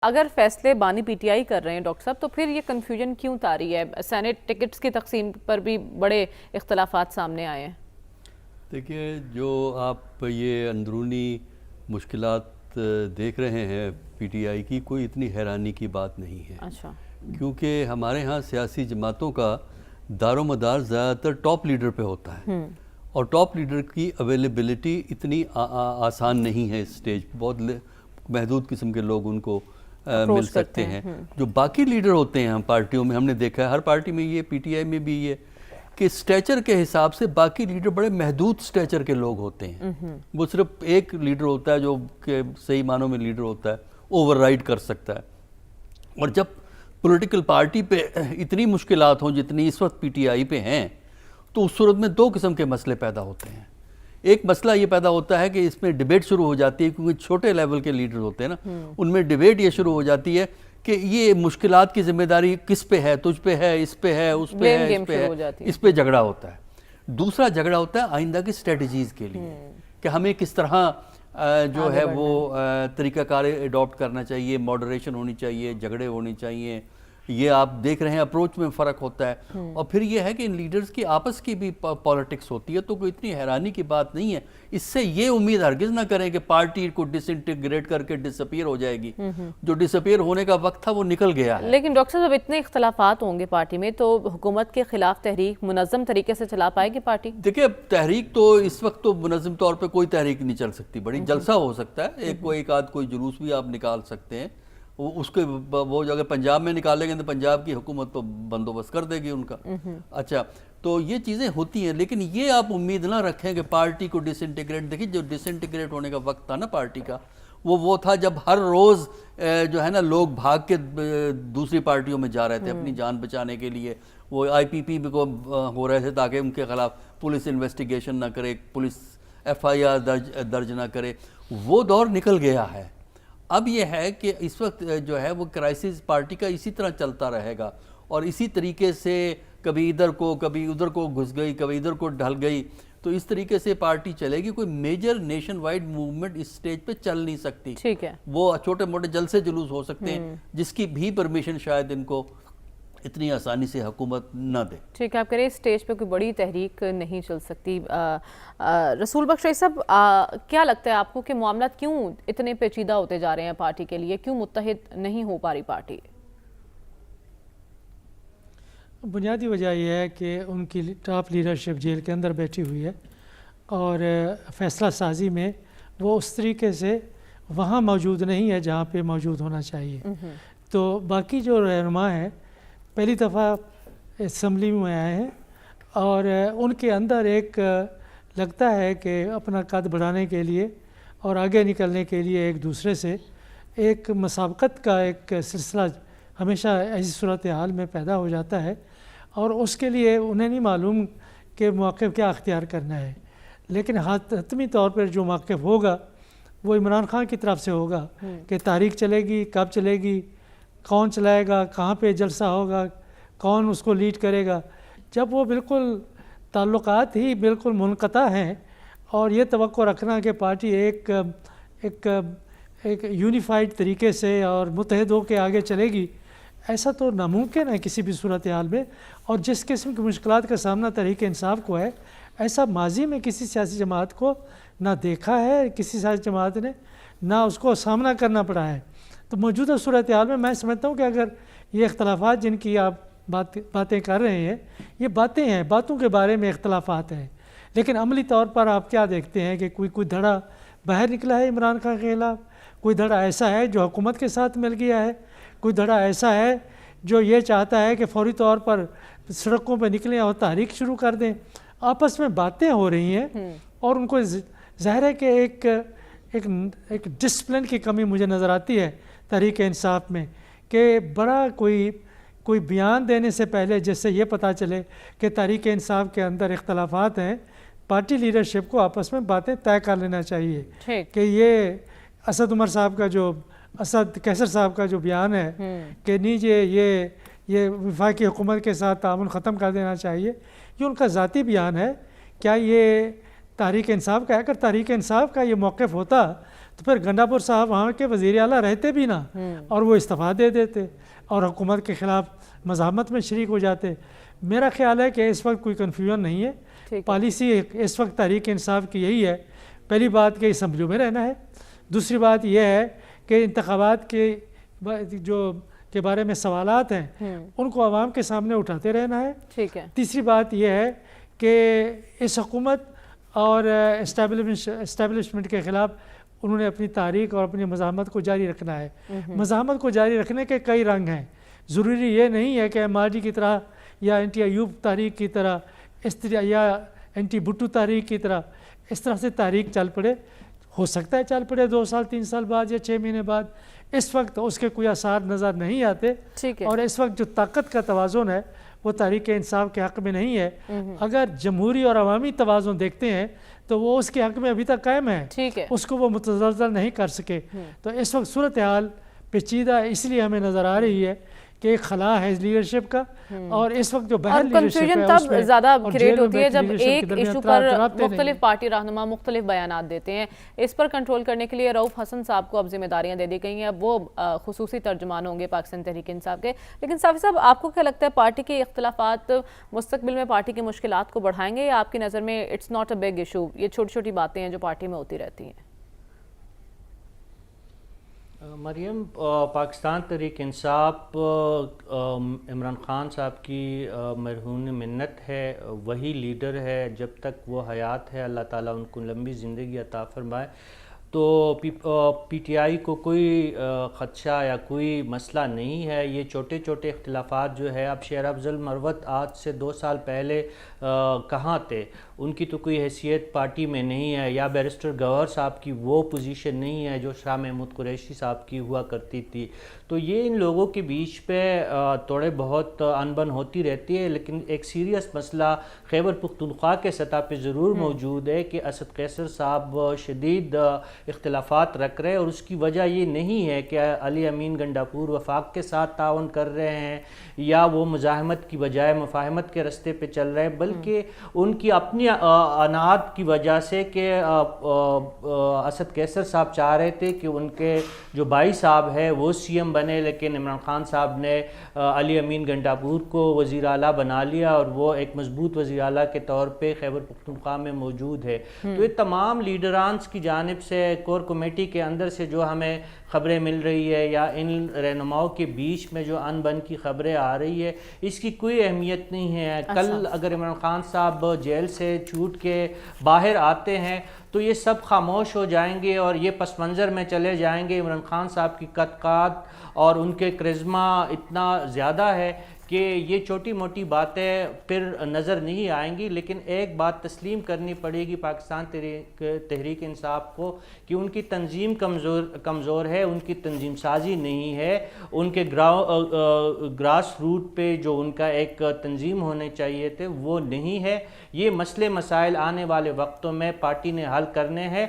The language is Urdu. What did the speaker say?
اگر فیصلے بانی پی ٹی آئی کر رہے ہیں ڈاکٹر صاحب تو پھر یہ کنفیوژن کیوں طاری ہے؟ سینٹ ٹکٹس کی تقسیم پر بھی بڑے اختلافات سامنے آئے ہیں۔ دیکھیے، جو آپ یہ اندرونی مشکلات دیکھ رہے ہیں پی ٹی آئی کی، کوئی اتنی حیرانی کی بات نہیں ہے۔ اچھا، کیونکہ ہمارے ہاں سیاسی جماعتوں کا دار و مدار زیادہ تر ٹاپ لیڈر پہ ہوتا ہے، اور ٹاپ لیڈر کی اویلیبلٹی اتنی آسان نہیں ہے۔ اسٹیج بہت محدود قسم کے لوگ ان کو مل سکتے ہیں۔ جو باقی لیڈر ہوتے ہیں پارٹیوں میں، ہم نے دیکھا ہے ہر پارٹی میں، یہ پی ٹی آئی میں بھی یہ کہ سٹیچر کے حساب سے باقی لیڈر بڑے محدود سٹیچر کے لوگ ہوتے ہیں۔ وہ صرف ایک لیڈر ہوتا ہے جو کہ صحیح معنوں میں لیڈر ہوتا ہے، اوور رائڈ کر سکتا ہے۔ اور جب پولیٹیکل پارٹی پہ اتنی مشکلات ہوں جتنی اس وقت پی ٹی آئی پہ ہیں، تو اس صورت میں دو قسم کے مسئلے پیدا ہوتے ہیں۔ ایک مسئلہ یہ پیدا ہوتا ہے کہ اس میں ڈیبیٹ شروع ہو جاتی ہے، کیونکہ چھوٹے لیول کے لیڈر ہوتے ہیں نا، ان میں ڈیبیٹ یہ شروع ہو جاتی ہے کہ یہ مشکلات کی ذمہ داری کس پہ ہے، تجھ پہ ہے، اس پہ ہے، اس پہ ہے، اس پہ ہے، اس پہ جھگڑا ہوتا ہے۔ دوسرا جھگڑا ہوتا ہے آئندہ کی اسٹریٹجیز کے لیے، کہ ہمیں کس طرح جو ہے وہ طریقہ کار اڈاپٹ کرنا چاہیے، ماڈریشن ہونی چاہیے، جھگڑے ہونے چاہیے۔ یہ آپ دیکھ رہے ہیں اپروچ میں فرق ہوتا ہے۔ اور پھر یہ ہے کہ ان لیڈرز کی آپس کی بھی پالیٹکس ہوتی ہے، تو کوئی اتنی حیرانی کی بات نہیں ہے۔ اس سے یہ امید ہرگز نہ کریں کہ پارٹی کو ڈس انٹیگریٹ کر کے ڈس اپیئر ہو جائے گی۔ جو ڈس اپیئر ہونے کا وقت تھا وہ نکل گیا ہے۔ لیکن ڈاکٹر صاحب، اب اتنے اختلافات ہوں گے پارٹی میں، تو حکومت کے خلاف تحریک منظم طریقے سے چلا پائے گی پارٹی؟ دیکھیں، تحریک تو اس وقت تو منظم طور پہ کوئی تحریک نہیں چل سکتی۔ بڑی جلسہ ہو سکتا ہے، ایک آدھ کوئی جلوس بھی آپ نکال سکتے ہیں۔ اس کے وہ اگر پنجاب میں نکالیں گے تو پنجاب کی حکومت تو بندوبست کر دے گی ان کا۔ اچھا، تو یہ چیزیں ہوتی ہیں، لیکن یہ آپ امید نہ رکھیں کہ پارٹی کو ڈس انٹیگریٹ۔ دیکھیں، جو ڈس انٹیگریٹ ہونے کا وقت تھا نا پارٹی کا، وہ تھا جب ہر روز جو ہے نا لوگ بھاگ کے دوسری پارٹیوں میں جا رہے تھے اپنی جان بچانے کے لیے۔ وہ آئی پی پی کو ہو رہے تھے تاکہ ان کے خلاف پولیس انویسٹیگیشن نہ کرے، پولیس ایف آئی آر درج نہ کرے۔ وہ دور نکل گیا ہے۔ اب یہ ہے کہ اس وقت جو ہے وہ کرائسس پارٹی کا اسی طرح چلتا رہے گا، اور اسی طریقے سے کبھی ادھر کو کبھی ادھر کو گھس گئی، کبھی ادھر کو ڈھل گئی، تو اس طریقے سے پارٹی چلے گی۔ کوئی میجر نیشن وائڈ موومنٹ اس سٹیج پہ چل نہیں سکتی۔ ٹھیک ہے، وہ چھوٹے موٹے جلسے جلوس ہو سکتے ہیں، جس کی بھی پرمیشن شاید ان کو اتنی آسانی سے حکومت نہ دے۔ ٹھیک ہے، آپ کہہ رہے ہیں اسٹیج پہ کوئی بڑی تحریک نہیں چل سکتی۔ رسول بخش صاحب، کیا لگتا ہے آپ کو کہ معاملات کیوں اتنے پیچیدہ ہوتے جا رہے ہیں پارٹی کے لیے؟ کیوں متحد نہیں ہو پا رہی پارٹی؟ بنیادی وجہ یہ ہے کہ ان کی ٹاپ لیڈرشپ جیل کے اندر بیٹھی ہوئی ہے، اور فیصلہ سازی میں وہ اس طریقے سے وہاں موجود نہیں ہے جہاں پہ موجود ہونا چاہیے۔ تو باقی جو رہنما ہیں پہلی دفعہ اسمبلی میں آئے ہیں، اور ان کے اندر ایک لگتا ہے کہ اپنا قد بڑھانے کے لیے اور آگے نکلنے کے لیے ایک دوسرے سے ایک مسابقت کا ایک سلسلہ ہمیشہ ایسی صورتحال میں پیدا ہو جاتا ہے، اور اس کے لیے انہیں نہیں معلوم کہ موقف کیا اختیار کرنا ہے۔ لیکن حتمی طور پر جو موقف ہوگا وہ عمران خان کی طرف سے ہوگا کہ تحریک چلے گی، کب چلے گی، کون چلائے گا، کہاں پہ جلسہ ہوگا، کون اس کو لیڈ کرے گا۔ جب وہ بالکل تعلقات ہی بالکل منقطع ہیں، اور یہ توقع رکھنا کہ پارٹی ایک یونیفائڈ طریقے سے اور متحد ہو کے آگے چلے گی، ایسا تو ناممکن ہے کسی بھی صورتحال میں۔ اور جس قسم کی مشکلات کا سامنا تحریک انصاف کو ہے، ایسا ماضی میں کسی سیاسی جماعت کو نہ دیکھا ہے، کسی سیاسی جماعت نے نہ اس کو سامنا کرنا پڑا ہے۔ تو موجودہ صورتحال میں میں سمجھتا ہوں کہ اگر یہ اختلافات جن کی آپ باتیں کر رہے ہیں، یہ باتیں ہیں، باتوں کے بارے میں اختلافات ہیں، لیکن عملی طور پر آپ کیا دیکھتے ہیں کہ کوئی دھڑا باہر نکلا ہے عمران خان کے خلاف، کوئی دھڑا ایسا ہے جو حکومت کے ساتھ مل گیا ہے، کوئی دھڑا ایسا ہے جو یہ چاہتا ہے کہ فوری طور پر سڑکوں پہ نکلیں اور تحریک شروع کر دیں۔ آپس میں باتیں ہو رہی ہیں، اور ان کو ظاہر ہے کہ ایک ڈسپلن کی کمی مجھے نظر آتی ہے تحریک انصاف میں، کہ بڑا کوئی بیان دینے سے پہلے جس سے یہ پتہ چلے کہ تحریک انصاف کے اندر اختلافات ہیں، پارٹی لیڈرشپ کو آپس میں باتیں طے کر لینا چاہیے کہ یہ اسد کیسر صاحب کا جو بیان ہے کہ نیجے یہ وفاقی حکومت کے ساتھ تعاون ختم کر دینا چاہیے، یہ ان کا ذاتی بیان ہے۔ کیا یہ تحریک انصاف کا ہے؟ اگر تحریک انصاف کا یہ موقف ہوتا تو پھر گنڈاپور صاحب وہاں کے وزیر اعلیٰ رہتے بھی نا اور وہ استعفیٰ دے دیتے اور حکومت کے خلاف مزاحمت میں شریک ہو جاتے. میرا خیال ہے کہ اس وقت کوئی کنفیوژن نہیں ہے. پالیسی اس وقت تحریک انصاف کی یہی ہے، پہلی بات کہ اسمبلیوں میں رہنا ہے، دوسری بات یہ ہے کہ انتخابات کے بارے میں سوالات ہیں ان کو عوام کے سامنے اٹھاتے رہنا ہے. تیسری بات یہ ہے کہ اس حکومت اور اسٹیبلشمنٹ کے خلاف انہوں نے اپنی تحریک اور اپنی مزاحمت کو جاری رکھنا ہے. مزاحمت کو جاری رکھنے کے کئی رنگ ہیں. ضروری یہ نہیں ہے کہ ایم آر ڈی کی طرح یا اینٹی ایوب تحریک کی طرح یا اینٹی بھٹو تحریک کی طرح اس طرح سے تحریک چل پڑے. ہو سکتا ہے چل پڑے 2 سال 3 سال بعد یا 6 مہینے بعد. اس وقت اس کے کوئی آثار نظر نہیں آتے اور اس وقت جو طاقت کا توازن ہے وہ تحریک انصاف کے حق میں نہیں ہے. اگر جمہوری اور عوامی توازن دیکھتے ہیں تو وہ اس کے حق میں ابھی تک قائم ہے، اس کو وہ متزلزل نہیں کر سکے. تو اس وقت صورتحال پیچیدہ اس لیے ہمیں نظر آ رہی ہے کہ ایک خلا ہے لیڈرشپ کا، اور اس وقت جو بہر لیڈرشپ ہے تب زیادہ کریٹ ہوتی ہے جب ایک ایشو پر مختلف پارٹی رہنما مختلف بیانات دیتے ہیں. اس پر کنٹرول کرنے کے لیے رؤف حسن صاحب کو اب ذمہ داریاں دے دی گئی ہیں، اب وہ خصوصی ترجمان ہوں گے پاکستان تحریک انصاف کے. لیکن صافی صاحب، آپ کو کیا لگتا ہے پارٹی کے اختلافات مستقبل میں پارٹی کی مشکلات کو بڑھائیں گے، یا آپ کی نظر میں it's not a big issue, یہ چھوٹی چھوٹی باتیں ہیں جو پارٹی میں ہوتی رہتی ہیں؟ مریم، پاکستان تحریک انصاف عمران خان صاحب کی مرہون منت ہے، وہی لیڈر ہے جب تک وہ حیات ہے. اللہ تعالیٰ ان کو لمبی زندگی عطا فرمائے. تو پی ٹی آئی کو کوئی خدشہ یا کوئی مسئلہ نہیں ہے. یہ چھوٹے چھوٹے اختلافات جو ہے، اب شیر افضل مروت آج سے 2 سال پہلے کہاں تھے؟ ان کی تو کوئی حیثیت پارٹی میں نہیں ہے، یا بیرسٹر گوہر صاحب کی وہ پوزیشن نہیں ہے جو شاہ محمود قریشی صاحب کی ہوا کرتی تھی. تو یہ ان لوگوں کے بیچ پہ تھوڑے بہت انبن ہوتی رہتی ہے. لیکن ایک سیریس مسئلہ خیبر پختونخوا کے سطح پہ ضرور موجود ہے کہ اسد قیصر صاحب شدید اختلافات رکھ رہے ہیں، اور اس کی وجہ یہ نہیں ہے کہ علی امین گنڈاپور وفاق کے ساتھ تعاون کر رہے ہیں یا وہ مزاحمت کی بجائے مفاہمت کے رستے پہ چل رہے ہیں، بلکہ ان کی اپنی عناد کی وجہ سے کہ اسد قیصر صاحب چاہ رہے تھے کہ ان کے جو بھائی صاحب ہے وہ سی ایم بنے، لیکن عمران خان صاحب نے علی امین گنڈاپور کو وزیر اعلیٰ بنا لیا اور وہ ایک مضبوط وزیر اعلیٰ کے طور پہ خیبر پختونخوا میں موجود ہے. تو یہ تمام لیڈرانس کی جانب سے کور کمیٹی کے اندر سے جو ہمیں خبریں مل رہی ہے یا ان رہنماؤں کے بیچ میں جو ان بن کی خبریں آ رہی ہے، اس کی کوئی اہمیت نہیں ہے. کل اگر عمران خان صاحب جیل سے چھوٹ کے باہر آتے ہیں تو یہ سب خاموش ہو جائیں گے اور یہ پس منظر میں چلے جائیں گے. عمران خان صاحب کی قد اور ان کے کرزما اتنا زیادہ ہے کہ یہ چھوٹی موٹی باتیں پھر نظر نہیں آئیں گی. لیکن ایک بات تسلیم کرنی پڑے گی پاکستان تحریک انصاف کو کہ ان کی تنظیم کمزور ہے، ان کی تنظیم سازی نہیں ہے، ان کے گراس روٹ پہ جو ان کا ایک تنظیم ہونے چاہیے تھے وہ نہیں ہے. یہ مسئلے مسائل آنے والے وقتوں میں پارٹی نے حل کرنے ہیں.